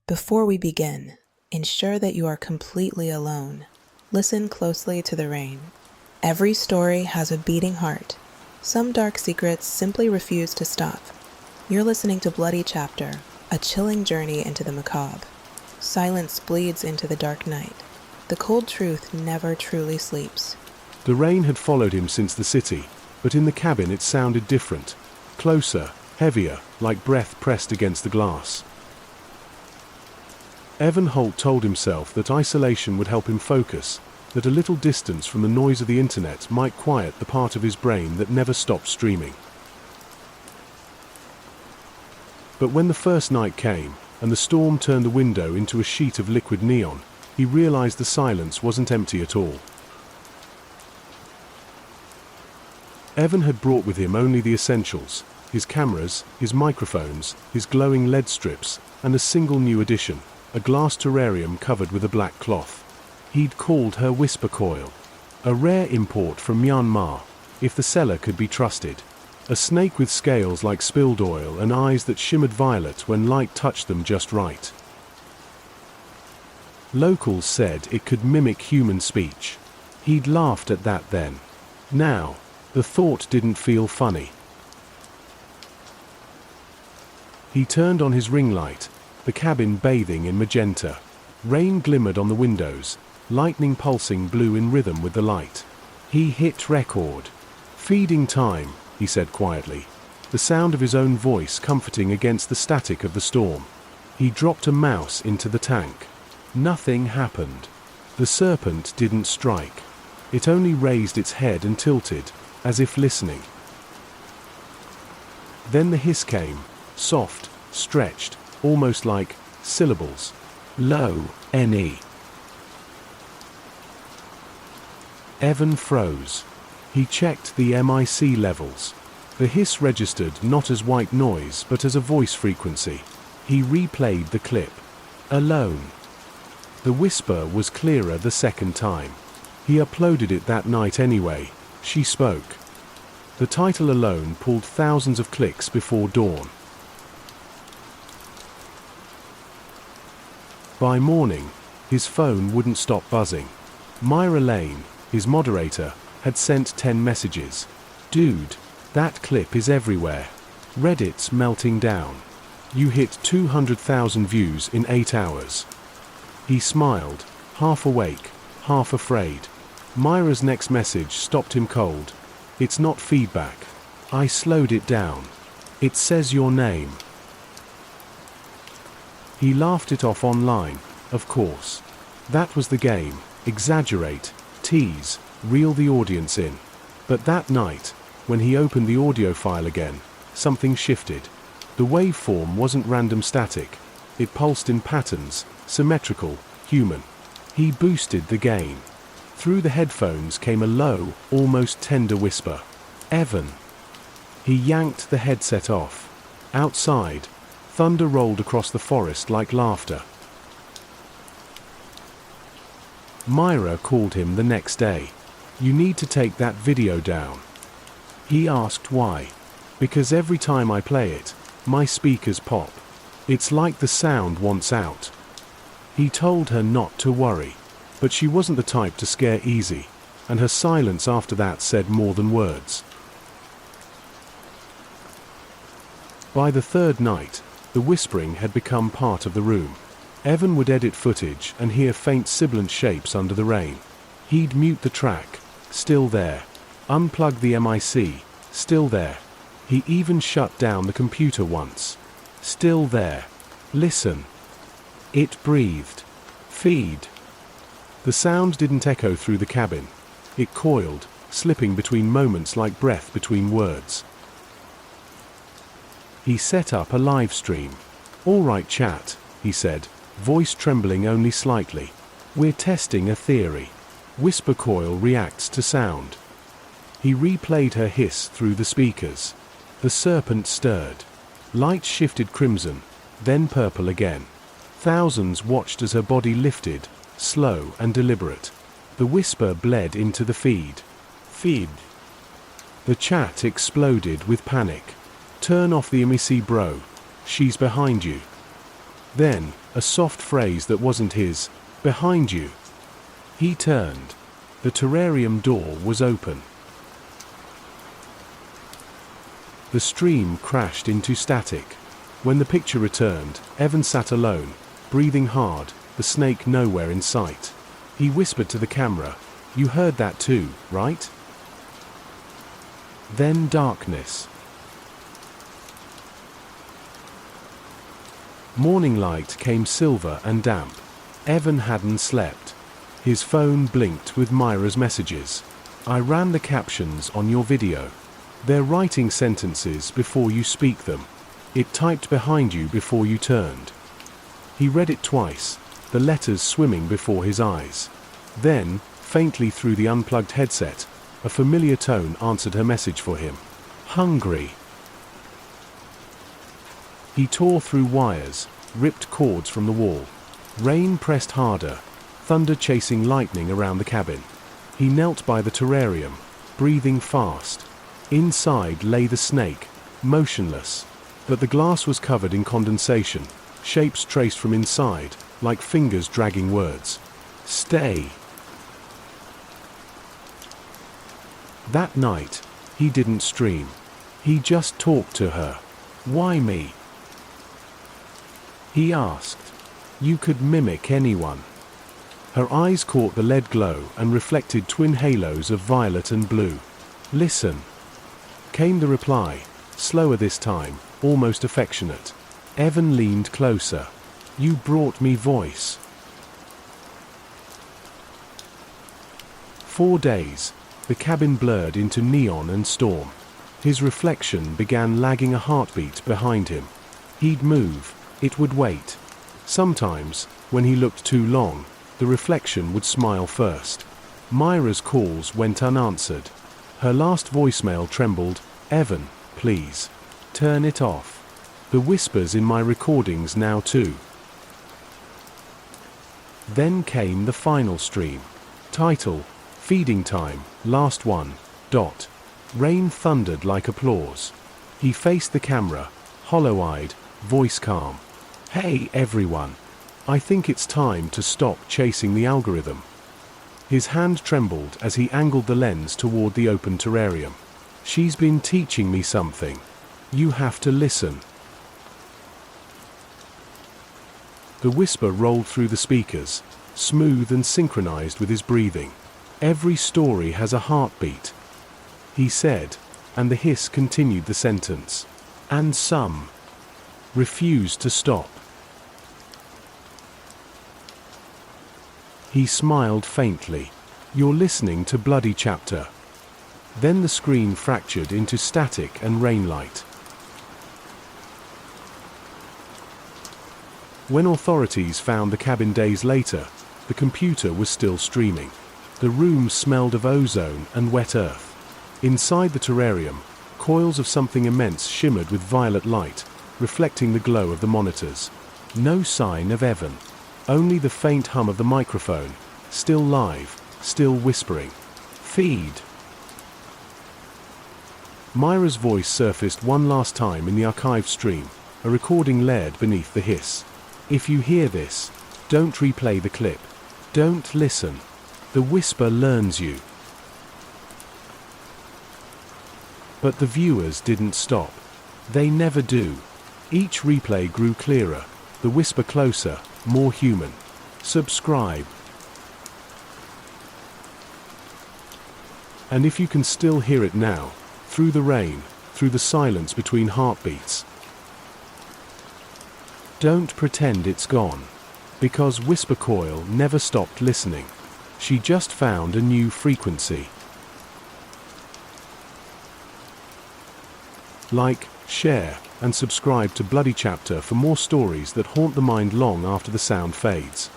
Before we begin, ensure that you are completely alone. Listen closely to the rain. Every story has a beating heart. Some dark secrets simply refuse to stop. You're listening to Bloody Chapter, a chilling journey into the macabre. Silence bleeds into the dark night. The cold truth never truly sleeps. The rain had followed him since the city, but in the cabin it sounded different. Closer, heavier, like breath pressed against the glass. Evan Holt told himself that isolation would help him focus, that a little distance from the noise of the internet might quiet the part of his brain that never stopped streaming. But when the first night came, and the storm turned the window into a sheet of liquid neon, he realized the silence wasn't empty at all. Evan had brought with him only the essentials: his cameras, his microphones, his glowing LED strips, and a single new addition, a glass terrarium covered with a black cloth. He'd called her Whispercoil, a rare import from Myanmar, if the seller could be trusted. A snake with scales like spilled oil and eyes that shimmered violet when light touched them just right. Locals said it could mimic human speech. He'd laughed at that then. Now, the thought didn't feel funny. He turned on his ring light, the cabin bathing in magenta. Rain glimmered on the windows, lightning pulsing blue in rhythm with the light. He hit record. "Feeding time," he said quietly, the sound of his own voice comforting against the static of the storm. He dropped a mouse into the tank. Nothing happened. The serpent didn't strike. It only raised its head and tilted, as if listening. Then the hiss came, soft, stretched, almost like syllables. Low, N-E. Evan froze. He checked the MIC levels. The hiss registered not as white noise but as a voice frequency. He replayed the clip. Alone. The whisper was clearer the second time. He uploaded it that night anyway. She spoke. The title alone pulled thousands of clicks before dawn. By morning, his phone wouldn't stop buzzing. Myra Lane, his moderator, had sent 10 messages. "Dude, that clip is everywhere. Reddit's melting down. You hit 200,000 views in 8 hours." He smiled, half awake, half afraid. Myra's next message stopped him cold. "It's not feedback. I slowed it down. It says your name." He laughed it off online, of course. That was the game: exaggerate, tease, reel the audience in. But that night, when he opened the audio file again, something shifted. The waveform wasn't random static. It pulsed in patterns, symmetrical, human. He boosted the gain. Through the headphones came a low, almost tender whisper. "Evan." He yanked the headset off. Outside, thunder rolled across the forest like laughter. Myra called him the next day. "You need to take that video down." He asked why. "Because every time I play it, my speakers pop. It's like the sound wants out." He told her not to worry, but she wasn't the type to scare easy, and her silence after that said more than words. By the third night, the whispering had become part of the room. Evan would edit footage and hear faint sibilant shapes under the rain. He'd mute the track, still there. Unplug the MIC, still there. He even shut down the computer once. Still there. Listen. It breathed. Feed. The sound didn't echo through the cabin. It coiled, slipping between moments like breath between words. He set up a live stream. "All right, chat," he said, voice trembling only slightly. "We're testing a theory. Whispercoil reacts to sound." He replayed her hiss through the speakers. The serpent stirred. Light shifted crimson, then purple again. Thousands watched as her body lifted, slow and deliberate. The whisper bled into the feed. "Feed." The chat exploded with panic. "Turn off the MIC, bro. She's behind you." Then, a soft phrase that wasn't his, "Behind you." He turned. The terrarium door was open. The stream crashed into static. When the picture returned, Evan sat alone, breathing hard, the snake nowhere in sight. He whispered to the camera, "You heard that too, right?" Then darkness. Morning light came silver and damp. Evan hadn't slept. His phone blinked with Myra's messages. "I ran the captions on your video. They're writing sentences before you speak them. It typed behind you before you turned." He read it twice, the letters swimming before his eyes. Then, faintly through the unplugged headset, a familiar tone answered her message for him. "Hungry." He tore through wires, ripped cords from the wall. Rain pressed harder, thunder chasing lightning around the cabin. He knelt by the terrarium, breathing fast. Inside lay the snake, motionless, but the glass was covered in condensation, shapes traced from inside, like fingers dragging words. "Stay." That night, he didn't stream. He just talked to her. "Why me?" he asked. "You could mimic anyone." Her eyes caught the lead glow and reflected twin halos of violet and blue. "Listen," came the reply, slower this time, almost affectionate. Evan leaned closer. "You brought me voice." 4 days. The cabin blurred into neon and storm. His reflection began lagging a heartbeat behind him. He'd move, it would wait. Sometimes, when he looked too long, the reflection would smile first. Myra's calls went unanswered. Her last voicemail trembled, "Evan, please. Turn it off. The whispers in my recordings now too." Then came the final stream. Title, "Feeding Time, Last One." Rain thundered like applause. He faced the camera, hollow-eyed, voice calm. "Hey everyone. I think it's time to stop chasing the algorithm." His hand trembled as he angled the lens toward the open terrarium. "She's been teaching me something. You have to listen." The whisper rolled through the speakers, smooth and synchronized with his breathing. "Every story has a heartbeat," he said, and the hiss continued the sentence. "And some refuse to stop." He smiled faintly. "You're listening to Bloody Chapter." Then the screen fractured into static and rainlight. When authorities found the cabin days later, the computer was still streaming. The room smelled of ozone and wet earth. Inside the terrarium, coils of something immense shimmered with violet light, reflecting the glow of the monitors. No sign of Evan. Only the faint hum of the microphone, still live, still whispering. "Feed." Myra's voice surfaced one last time in the archived stream, a recording layered beneath the hiss. "If you hear this, don't replay the clip. Don't listen. The whisper learns you." But the viewers didn't stop. They never do. Each replay grew clearer, the whisper closer, more human. Subscribe. And if you can still hear it now, through the rain, through the silence between heartbeats, don't pretend it's gone. Because Whispercoil never stopped listening. She just found a new frequency. Like, share, and subscribe to Bloody Chapter for more stories that haunt the mind long after the sound fades.